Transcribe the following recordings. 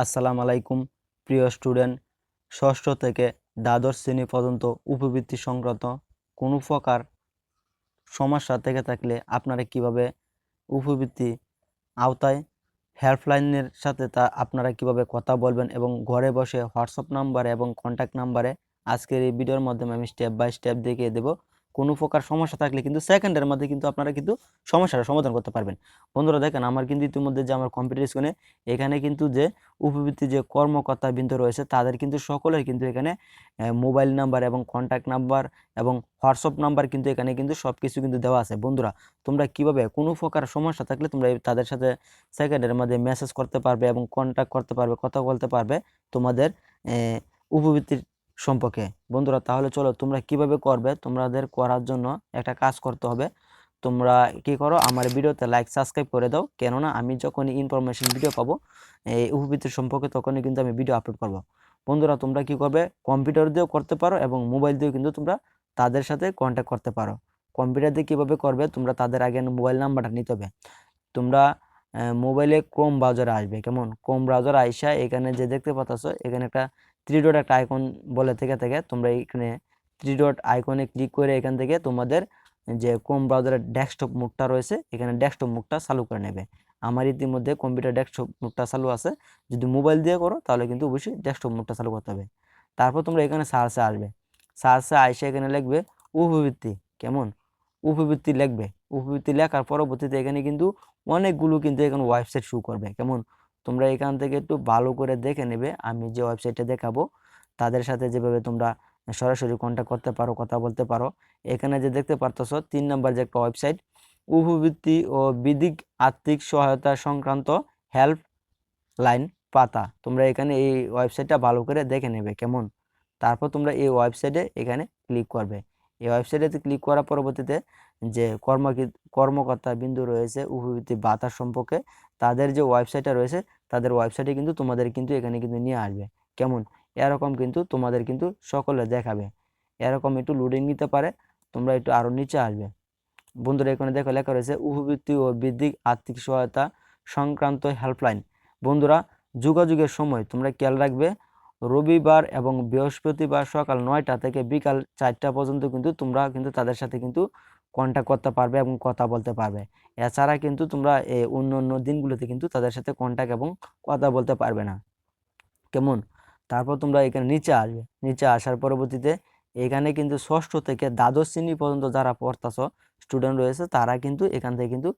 আসসালামু আলাইকুম প্রিয় স্টুডেন্ট। ষষ্ঠ থেকে দ্বাদশ শ্রেণী পর্যন্ত উপবৃত্তি সংক্রান্ত কোনো প্রকার সমস্যা থেকে থাকলে আপনারা কিভাবে উপবৃত্তি আওতায় হেল্পলাইনের সাথে আপনারা কিভাবে কথা বলবেন এবং ঘরে বসে হোয়াটসঅ্যাপ নাম্বারে এবং কন্ট্যাক্ট নাম্বারে আজকের এই ভিডিওর মাধ্যমে আমি স্টেপ বাই স্টেপ দেখিয়ে দেব। কোনো প্রকার সমস্যা থাকলে কিন্তু সেকেন্ডের মধ্যে কিন্তু আপনারা কিন্তু সমস্যার সমাধান করতে পারবেন। বন্ধুরা দেখেন, আমার কিন্তু ইতিমধ্যে যে আমার কম্পিউটার স্ক্রিনে এখানে কিন্তু যে উপবৃত্তি যে কর্মকর্তা বৃন্দ রয়েছে তাদের কিন্তু সকলের কিন্তু এখানে মোবাইল নাম্বার এবং কন্ট্যাক্ট নাম্বার এবং হোয়াটসঅ্যাপ নাম্বার কিন্তু এখানে কিন্তু সব কিছু কিন্তু দেওয়া আছে। বন্ধুরা তোমরা কিভাবে কোনো প্রকার সমস্যা থাকলে তোমরা তাদের সাথে সেকেন্ডের মধ্যে মেসেজ করতে পারবে এবং কন্ট্যাক্ট করতে পারবে, কথা বলতে পারবে তোমাদের উপবৃত্তির সম্পর্কে। বন্ধুরা তাহলে চলো তোমরা কিভাবে করবে, তোমাদের করার জন্য একটা কাজ করতে হবে। তোমরা কি করো, আমার ভিডিওতে লাইক সাবস্ক্রাইব করে দাও, কেননা আমি যখনই ইনফরমেশন ভিডিও পাবো এই উপবৃত্তির সম্পর্কে তখনই কিন্তু আমি ভিডিও আপলোড করব। বন্ধুরা তোমরা কি করবে, কম্পিউটার দিয়েও করতে পারো এবং মোবাইল দিয়েও কিন্তু তোমরা তাদের সাথে কন্ট্যাক্ট করতে পারো। কম্পিউটার দিয়ে কীভাবে করবে, তোমরা তাদের আগে মোবাইল নাম্বারটা নিতে হবে। তোমরা মোবাইলে ক্রোম ব্রাউজারে আসবে, কেমন ক্রোম ব্রাউজার আইসা এখানে যে দেখতে পাচ্ছ এখানে একটা থ্রি ডট একটা আইকন বলে থেকে তোমরা এখানে থ্রি ডট আইকনে ক্লিক করে এখান থেকে তোমাদের যে ক্রোম ব্রাউজারের ডেস্কটপ মুডটা রয়েছে এখানে ডেস্কটপ মুডটা চালু করে নেবে। আমার ইতিমধ্যে কম্পিউটার ডেস্কটপ মুডটা চালু আছে। যদি মোবাইল দিয়ে করো তাহলে কিন্তু অবশ্যই ডেস্কটপ মুডটা চালু করতে হবে। তারপর তোমরা এখানে সার্চে আসবে, সার্চে আইসে এখানে লিখবে উপবৃত্তি, কেমন উপবৃত্তি লিখবে। উপবৃত্তি লেখার পরবর্তীতে এখানে কিন্তু অনেকগুলো কিন্তু এখানে ওয়েবসাইট শো করবে, কেমন তোমরা এখান থেকে একটু ভালো করে দেখে নেবে। আমি যে ওয়েবসাইটে দেখাবো তাদের সাথে যেভাবে তোমরা সরাসরি কন্ট্যাক্ট করতে পারো, কথা বলতে পারো। এখানে যে দেখতে পারতেছ 3 নাম্বার যে একটা ওয়েবসাইট, উপবৃত্তি ও বিধিক আর্থিক সহায়তা সংক্রান্ত হেল্প লাইন পাতা, তোমরা এখানে এই ওয়েবসাইটটা ভালো করে দেখে নেবে, কেমন। তারপর তোমরা এই ওয়েবসাইটে এখানে ক্লিক করবে। এই ওয়েবসাইটে ক্লিক করার পরবর্তীতে যে কর্মকর্তা বিন্দু রয়েছে উপবৃত্তি ভাতা সম্পর্কে তাদের যে ওয়েবসাইটটা রয়েছে তাদের ওয়েবসাইটে কিন্তু তোমাদের কিন্তু এখানে কিন্তু নিয়ে আসবে, কেমন। এরকম কিন্তু তোমাদের কিন্তু সকলে দেখাবে। এরকম একটু লোডিং নিতে পারে, তোমরা একটু আরও নিচে আসবে। বন্ধুরা এখানে দেখো লেখা রয়েছে উপবৃত্তি ও বৃদ্ধিক আর্থিক সহায়তা সংক্রান্ত হেল্পলাইন। বন্ধুরা যোগাযোগের সময় তোমরা খেয়াল রাখবে, রবিবার এবং বৃহস্পতিবার সকাল 9টা থেকে বিকাল 4টা পর্যন্ত কিন্তু তোমরা কিন্তু তাদের সাথে কিন্তু কন্ট্যাক্ট করতে পারবে এবং কথা বলতে পারবে। এছাড়া কিন্তু তোমরা অন্য অন্য দিনগুলোতে কিন্তু তাদের সাথে কন্ট্যাক্ট এবং কথা বলতে পারবে না, কেমন। তারপর তোমরা এখানে নিচে আসবে, নিচে আসার পরবর্তীতে এখানে কিন্তু ষষ্ঠ থেকে দ্বাদশ শ্রেণী পর্যন্ত যারা পড়তাছ স্টুডেন্ট রয়েছে তারা কিন্তু এখান থেকে কিন্তু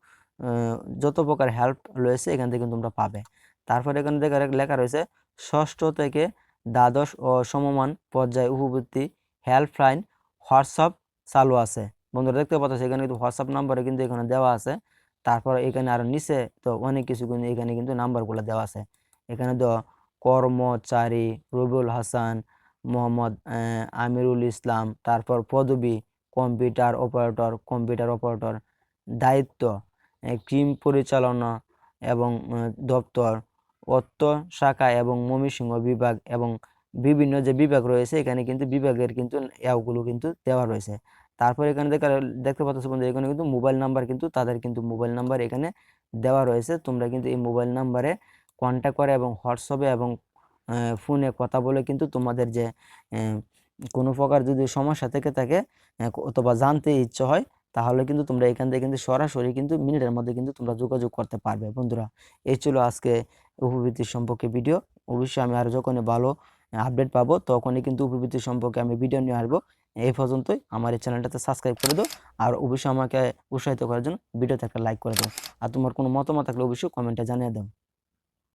যত প্রকার হেল্প রয়েছে এখান থেকে কিন্তু তোমরা পাবে। তারপর এখানে লেখা রয়েছে ষষ্ঠ থেকে দ্বাদশ ও সমমান পর্যায়ে উপবৃত্তি হেল্পলাইন হোয়াটসঅ্যাপ চালু আছে। বন্ধুরা দেখতে পাচ্ছ এখানে কিন্তু হোয়াটসঅ্যাপ নাম্বারে কিন্তু এখানে দেওয়া আছে। তারপর এখানে আরও নিচে তো অনেক কিছু কিন্তু এখানে কিন্তু নাম্বারগুলো দেওয়া আছে। এখানে তো কর্মচারী রবিউল হাসান, মোহাম্মদ আমিরুল ইসলাম, তারপর পদবী কম্পিউটার অপারেটর, দায়িত্ব ক্রিম পরিচালনা এবং দপ্তর, অর্থ শাখা এবং ময়মনসিংহ বিভাগ এবং বিভিন্ন যে বিভাগ রয়েছে এখানে কিন্তু বিভাগের কিন্তু এগুলো কিন্তু দেওয়া রয়েছে। তারপর এখানে দেখতে পাচ্ছ বন্ধু এখানে কিন্তু মোবাইল নাম্বার কিন্তু তাদের কিন্তু মোবাইল নাম্বার এখানে দেওয়া রয়েছে। তোমরা কিন্তু এই মোবাইল নাম্বারে কন্ট্যাক্ট করে এবং হোয়াটসঅ্যাপে এবং ফোনে কথা বলে কিন্তু তোমাদের যে কোনো প্রকার যদি সমস্যা থেকে থাকে অথবা জানতে ইচ্ছে হয় তাহলে কিন্তু তোমরা এখান থেকে কিন্তু সরাসরি কিন্তু মিনিটের মধ্যে কিন্তু তোমরা যোগাযোগ করতে পারবে। বন্ধুরা এই ছিল আজকে উপবৃত্তির সম্পর্কে ভিডিও। অবশ্যই আমি আরও যখনই ভালো আপডেট পাবো তখনই কিন্তু উপবৃত্তি সম্পর্কে আমি ভিডিও নিয়ে আসবো। এই পর্যন্তই, আমার এই চ্যানেলটাতে সাবস্ক্রাইব করে দাও আর অবশ্যই আমাকে উৎসাহিত করার জন্য ভিডিওতে একটা লাইক করে দাও। আর তোমার কোনো মতামত থাকলে অবশ্যই কমেন্টে জানিয়ে দাও।